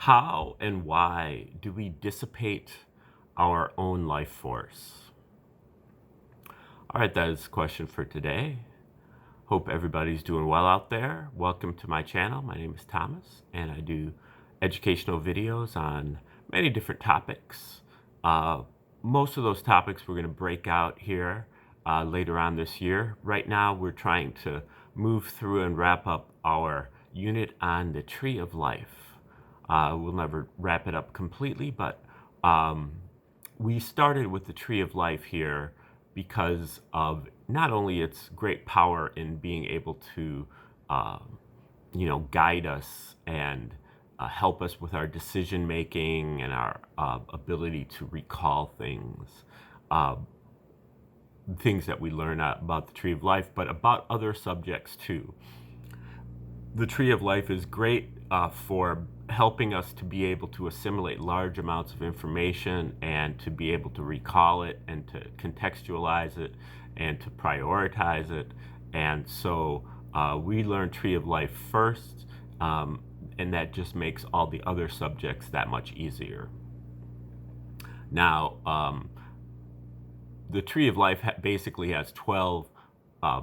How and why do we dissipate our own life force? All right, that is the question for today. Hope everybody's doing well out there. Welcome to my channel. My name is Thomas, and I do educational videos on many different topics. Most of those topics we're going to break out here later on this year. Right now, we're trying to move through and wrap up our unit on the tree of life. We'll never wrap it up completely, but we started with the tree of life here because of not only its great power in being able to, guide us and help us with our decision making and our ability to recall things that we learn about the tree of life, but about other subjects too. The tree of life is great for helping us to be able to assimilate large amounts of information and to be able to recall it and to contextualize it and to prioritize it. And so we learn tree of life first, and that just makes all the other subjects that much easier. Now, the tree of life basically has 12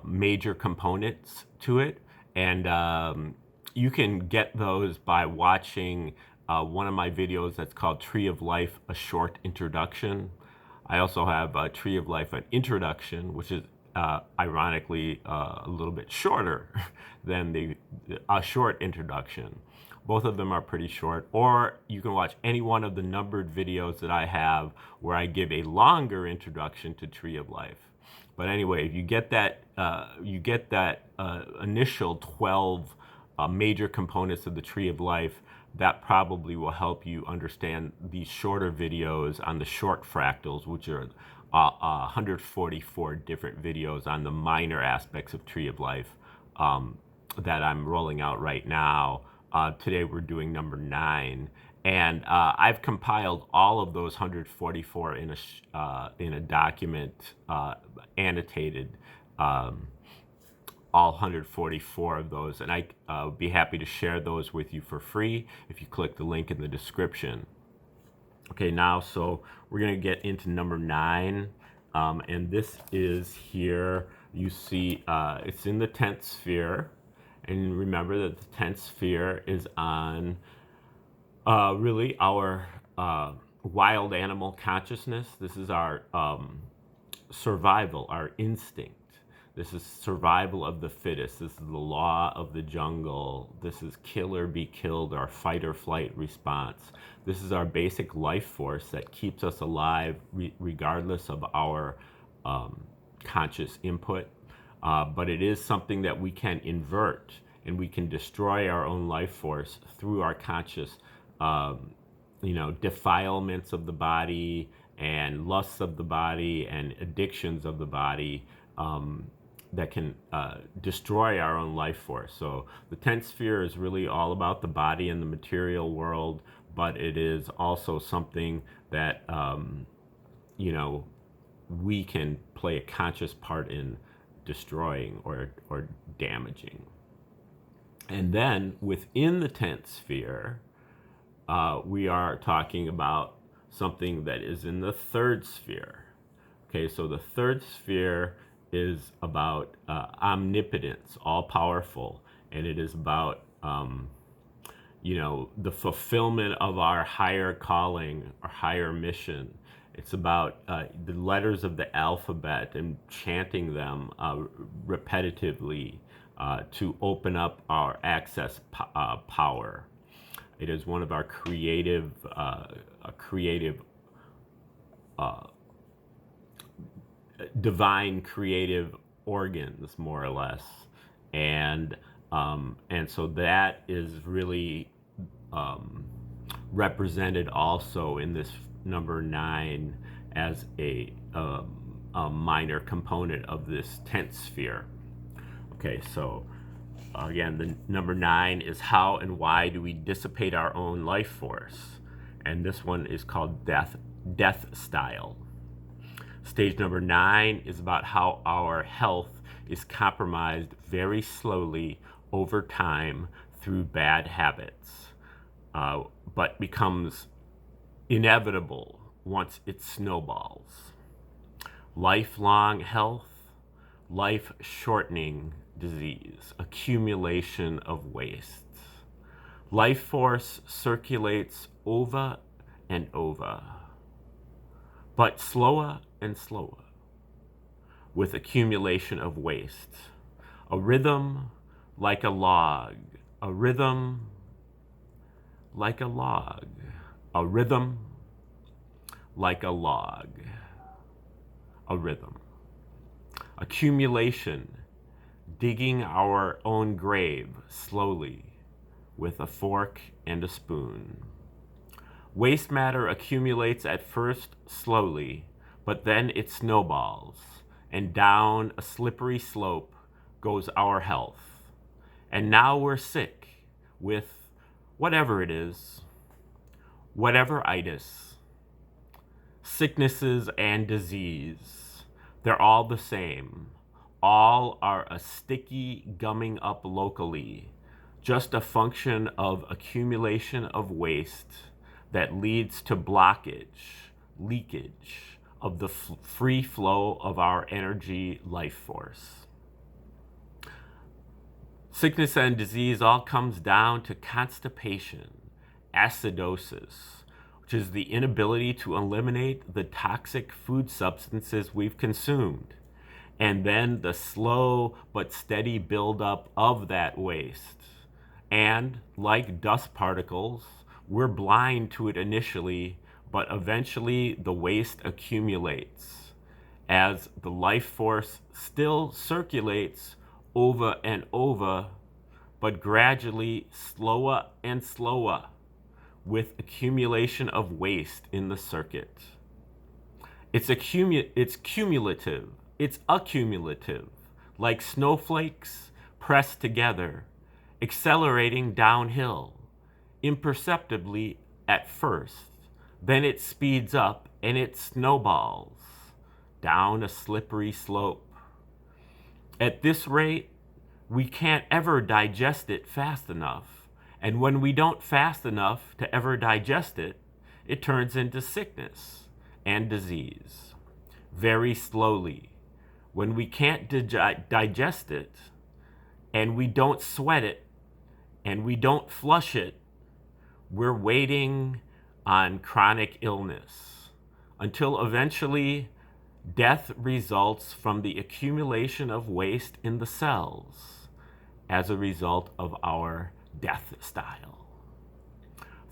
major components to it, and you can get those by watching one of my videos that's called Tree of Life, A Short Introduction. I also have a Tree of Life, An Introduction, which is ironically a little bit shorter than a short introduction. Both of them are pretty short, or you can watch any one of the numbered videos that I have where I give a longer introduction to Tree of Life. But anyway, if you get that, initial 12 major components of the tree of life, that probably will help you understand these shorter videos on the short fractals, which are 144 different videos on the minor aspects of tree of life that I'm rolling out right now. Today we're doing number 9, and I've compiled all of those 144 in a document, annotated, all 144 of those, and I would be happy to share those with you for free if you click the link in the description. Okay, now so we're going to get into number 9, and this is here. You see it's in the 10th sphere, and remember that the 10th sphere is on really our wild animal consciousness. This is our survival, our instinct. This is survival of the fittest. This is the law of the jungle. This is kill or be killed, our fight or flight response. This is our basic life force that keeps us alive regardless of our conscious input. But it is something that we can invert, and we can destroy our own life force through our conscious defilements of the body and lusts of the body and addictions of the body that can destroy our own life force. So the 10th sphere is really all about the body and the material world, but it is also something that we can play a conscious part in destroying or damaging. And then within the 10th sphere, we are talking about something that is in the 3rd sphere. Okay, so the 3rd sphere is about omnipotence, all-powerful, and it is about the fulfillment of our higher calling, our higher mission. It's about the letters of the alphabet and chanting them repetitively to open up our access power. It is one of our divine creative organs, more or less, and so that is really represented also in this number 9 as a minor component of this 10th sphere. Okay, so again, the number 9 is how and why do we dissipate our own life force, and this one is called deathstyle. Stage number 9 is about how our health is compromised very slowly over time through bad habits. but becomes inevitable once it snowballs. Lifelong health, life-shortening disease, accumulation of waste. Life force circulates over and over, but slower and slower, with accumulation of waste. A rhythm like a log, a rhythm like a log, a rhythm like a log, a rhythm. Accumulation, digging our own grave slowly with a fork and a spoon. Waste matter accumulates at first slowly, but then it snowballs, and down a slippery slope goes our health. And now we're sick with whatever it is, whatever itis, sicknesses and disease. They're all the same. All are a sticky gumming up locally, just a function of accumulation of waste that leads to blockage, leakage of the free flow of our energy life force. Sickness and disease all comes down to constipation, acidosis, which is the inability to eliminate the toxic food substances we've consumed, and then the slow but steady buildup of that waste. And like dust particles, we're blind to it initially, but eventually the waste accumulates as the life force still circulates over and over, but gradually slower and slower with accumulation of waste in the circuit. It's cumulative, it's accumulative, like snowflakes pressed together, accelerating downhill, imperceptibly at first. Then it speeds up and it snowballs down a slippery slope. At this rate, we can't ever digest it fast enough. And when we don't fast enough to ever digest it, it turns into sickness and disease. Very slowly. When we can't digest it, and we don't sweat it, and we don't flush it, we're waiting on chronic illness until eventually death results from the accumulation of waste in the cells as a result of our death style.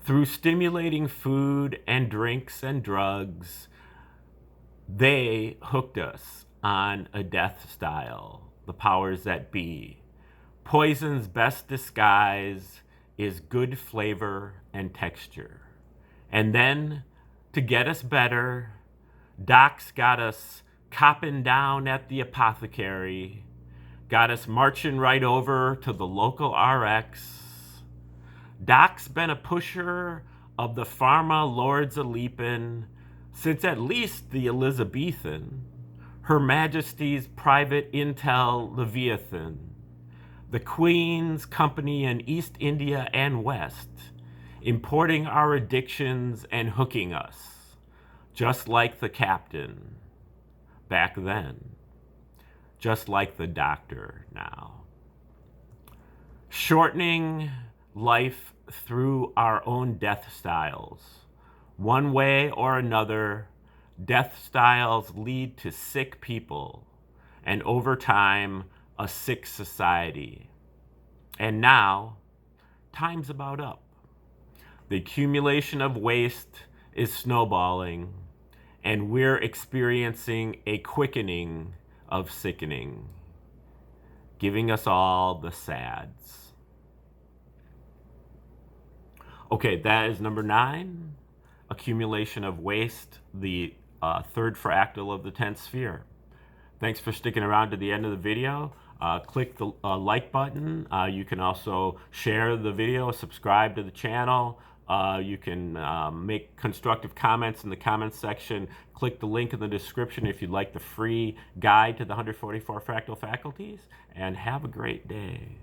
Through stimulating food and drinks and drugs, they hooked us on a death style, the powers that be. Poison's best disguise is good flavor and texture. And then, to get us better, docs got us copping down at the apothecary, got us marching right over to the local RX. Doc's been a pusher of the pharma lords a leapin' since at least the Elizabethan, Her Majesty's private intel Leviathan, the Queen's company in East India and West, importing our addictions and hooking us, just like the captain back then, just like the doctor now. Shortening life through our own death styles. One way or another, death styles lead to sick people, and over time, a sick society. And now, time's about up. The accumulation of waste is snowballing, and we're experiencing a quickening of sickening, giving us all the sads. Okay, that is number 9, accumulation of waste, the third fractal of the 10th sphere. Thanks for sticking around to the end of the video. Click the like button. You can also share the video, subscribe to the channel. You can make constructive comments in the comments section. Click the link in the description if you'd like the free guide to the 144 Fractal Faculties. And have a great day.